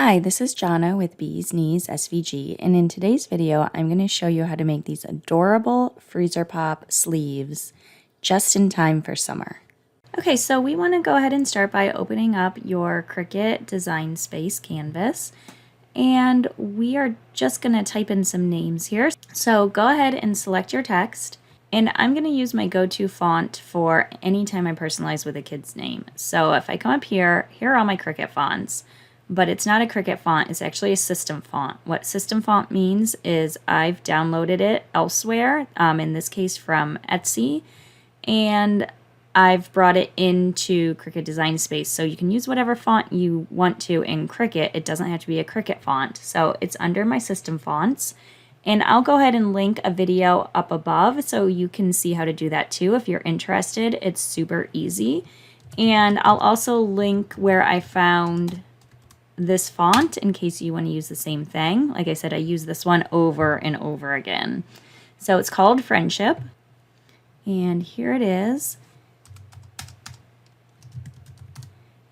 Hi, this is Jana with Bees Knees SVG, and in today's video, I'm going to show you how to make these adorable freezer pop sleeves just in time for summer. Okay, so we want to go ahead and start by opening up your Cricut Design Space canvas, and we are just going to type in some names here. So go ahead and select your text, and I'm going to use my go-to font for any time I personalize with a kid's name. So if I come up here, here are all my Cricut fonts. But it's not a Cricut font, it's actually a system font. What system font means is I've downloaded it elsewhere, in this case from Etsy, and I've brought it into Cricut Design Space. So you can use whatever font you want to in Cricut. It doesn't have to be a Cricut font. So it's under my system fonts. And I'll go ahead and link a video up above so you can see how to do that too if you're interested. It's super easy. And I'll also link where I found this font in case you want to use the same thing. Like I said, I use this one over and over again. So it's called Friendship, and here it is.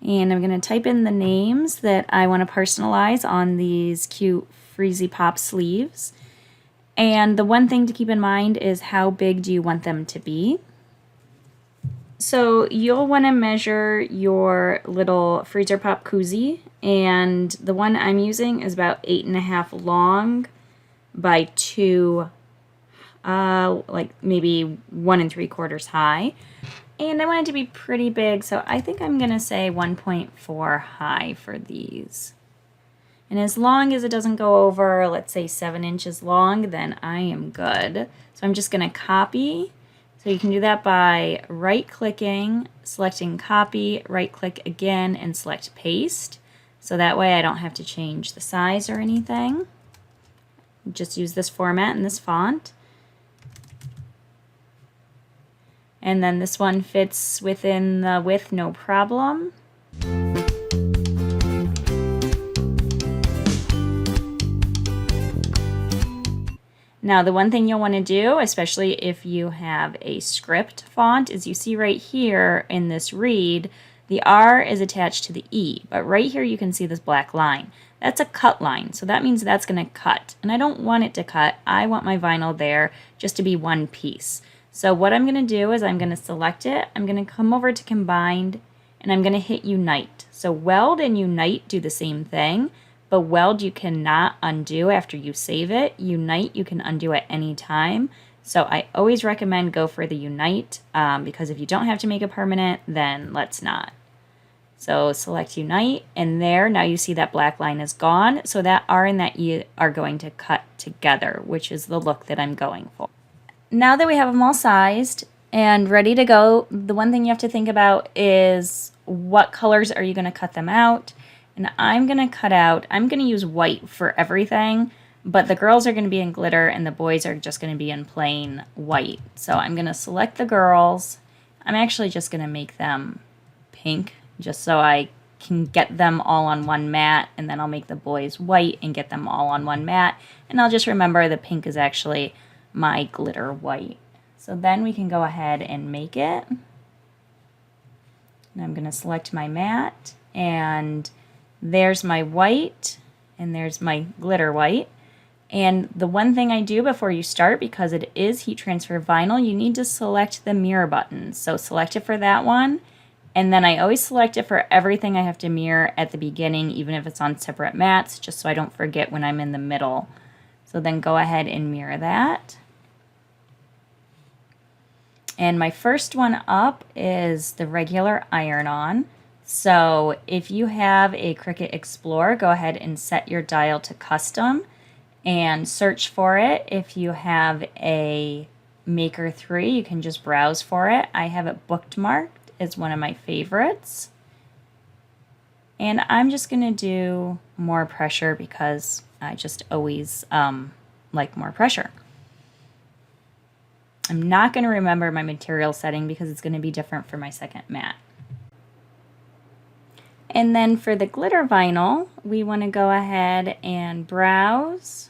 And I'm going to type in the names that I want to personalize on these cute Freezy Pop sleeves. And the one thing to keep in mind is how big do you want them to be. So you'll want to measure your little freezer pop koozie, and the one I'm using is about 8.5 long by 2, like maybe 1 3/4 high. And I want it to be pretty big, so I think I'm going to say 1.4 high for these. And as long as it doesn't go over, let's say 7 inches long, then I am good. So I'm just going to copy. So you can do that by right-clicking, selecting copy, right-click again, and select paste. So that way I don't have to change the size or anything. Just use this format and this font. And then this one fits within the width, no problem. Now, the one thing you'll want to do, especially if you have a script font, is you see right here in this read, the R is attached to the E, but right here you can see this black line. That's a cut line, so that means that's going to cut. And I don't want it to cut. I want my vinyl there just to be one piece. So what I'm going to do is I'm going to select it, I'm going to come over to Combined, and I'm going to hit Unite. So Weld and Unite do the same thing. But Weld you cannot undo after you save it. Unite you can undo at any time. So I always recommend go for the Unite because if you don't have to make it permanent, then let's not. So select Unite, and there, now you see that black line is gone. So that R and that E are going to cut together, which is the look that I'm going for. Now that we have them all sized and ready to go, the one thing you have to think about is what colors are you going to cut them out. And I'm going to use white for everything, but the girls are going to be in glitter and the boys are just going to be in plain white. So I'm going to select the girls. I'm actually just going to make them pink just so I can get them all on one mat, and then I'll make the boys white and get them all on one mat. And I'll just remember the pink is actually my glitter white. So then we can go ahead and make it. And I'm going to select my mat, and there's my white, and there's my glitter white. And the one thing I do before you start, because it is heat transfer vinyl, you need to select the mirror button. So select it for that one, and then I always select it for everything I have to mirror at the beginning, even if it's on separate mats, just so I don't forget when I'm in the middle. So then go ahead and mirror that. And my first one up is the regular iron-on. So if you have a Cricut Explorer, go ahead and set your dial to custom and search for it. If you have a Maker 3, you can just browse for it. I have it bookmarked as one of my favorites. And I'm just going to do more pressure because I just always like more pressure. I'm not going to remember my material setting because it's going to be different for my second mat. And then for the glitter vinyl, we want to go ahead and browse.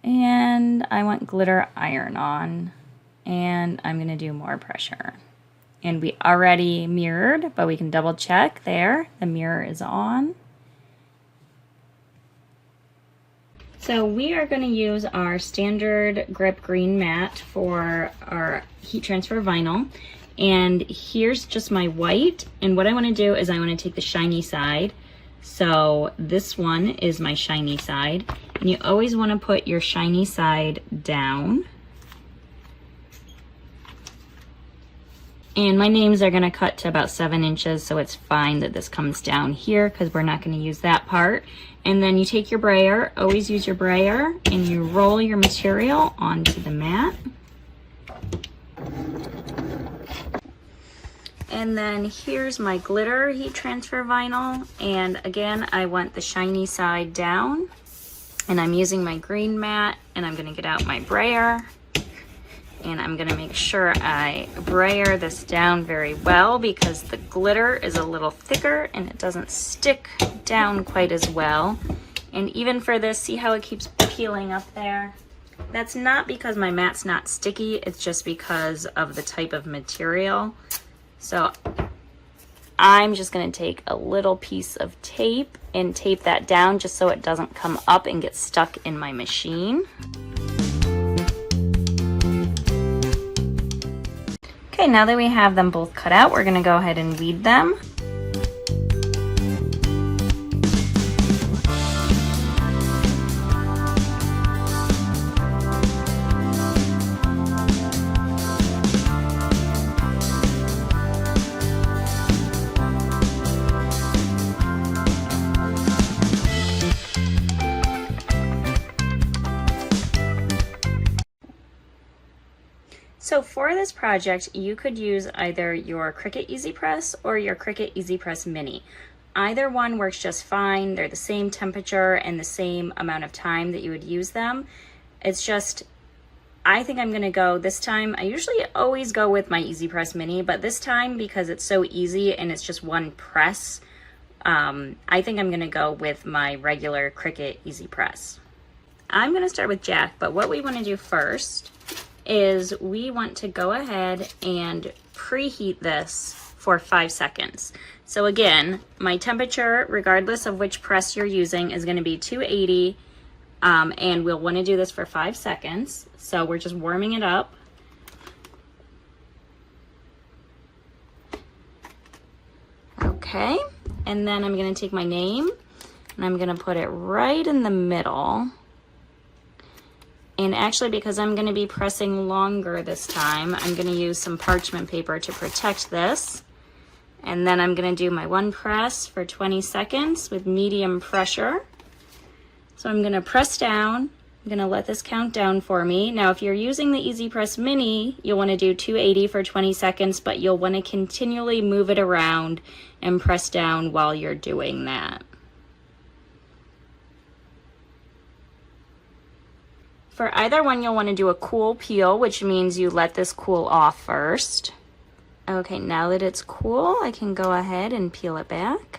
And I want glitter iron-on. And I'm going to do more pressure. And we already mirrored, but we can double check there. The mirror is on. So we are going to use our standard grip green mat for our heat transfer vinyl. And here's just my white. And what I want to do is I want to take the shiny side. So this one is my shiny side. And you always want to put your shiny side down. And my names are going to cut to about 7 inches, so it's fine that this comes down here because we're not going to use that part. And then you take your brayer, always use your brayer, and you roll your material onto the mat. And then here's my glitter heat transfer vinyl. And again, I want the shiny side down. And I'm using my green mat, and I'm going to get out my brayer. And I'm gonna make sure I brayer this down very well because the glitter is a little thicker and it doesn't stick down quite as well. And even for this, see how it keeps peeling up there? That's not because my mat's not sticky, it's just because of the type of material. So I'm just gonna take a little piece of tape and tape that down just so it doesn't come up and get stuck in my machine. Okay, now that we have them both cut out, we're gonna go ahead and weed them. So for this project, you could use either your Cricut Easy Press or your Cricut Easy Press Mini. Either one works just fine. They're the same temperature and the same amount of time that you would use them. It's just, I think I'm gonna go this time. I usually always go with my Easy Press Mini, but this time because it's so easy and it's just one press, I think I'm gonna go with my regular Cricut Easy Press. I'm gonna start with Jack, but what we wanna do first is we want to go ahead and preheat this for 5 seconds. So again, my temperature, regardless of which press you're using, is gonna be 280, and we'll wanna do this for 5 seconds. So we're just warming it up. Okay, and then I'm gonna take my name and I'm gonna put it right in the middle. And actually, because I'm gonna be pressing longer this time, I'm gonna use some parchment paper to protect this. And then I'm gonna do my one press for 20 seconds with medium pressure. So I'm gonna press down. I'm gonna let this count down for me. Now, if you're using the Easy Press Mini, you'll wanna do 280 for 20 seconds, but you'll wanna continually move it around and press down while you're doing that. For either one, you'll want to do a cool peel, which means you let this cool off first. Okay, now that it's cool, I can go ahead and peel it back.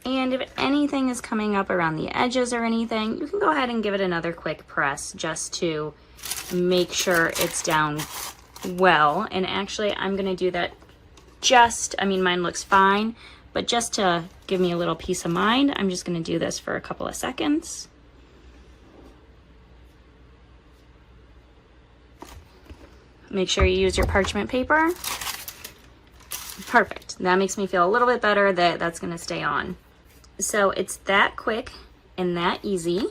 And if anything is coming up around the edges or anything, you can go ahead and give it another quick press just to make sure it's down well. And actually, I'm going to do that mine looks fine, but just to give me a little peace of mind, I'm just gonna do this for a couple of seconds. Make sure you use your parchment paper. Perfect. That makes me feel a little bit better that that's gonna stay on. So it's that quick and that easy.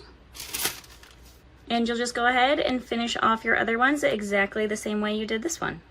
And you'll just go ahead and finish off your other ones exactly the same way you did this one.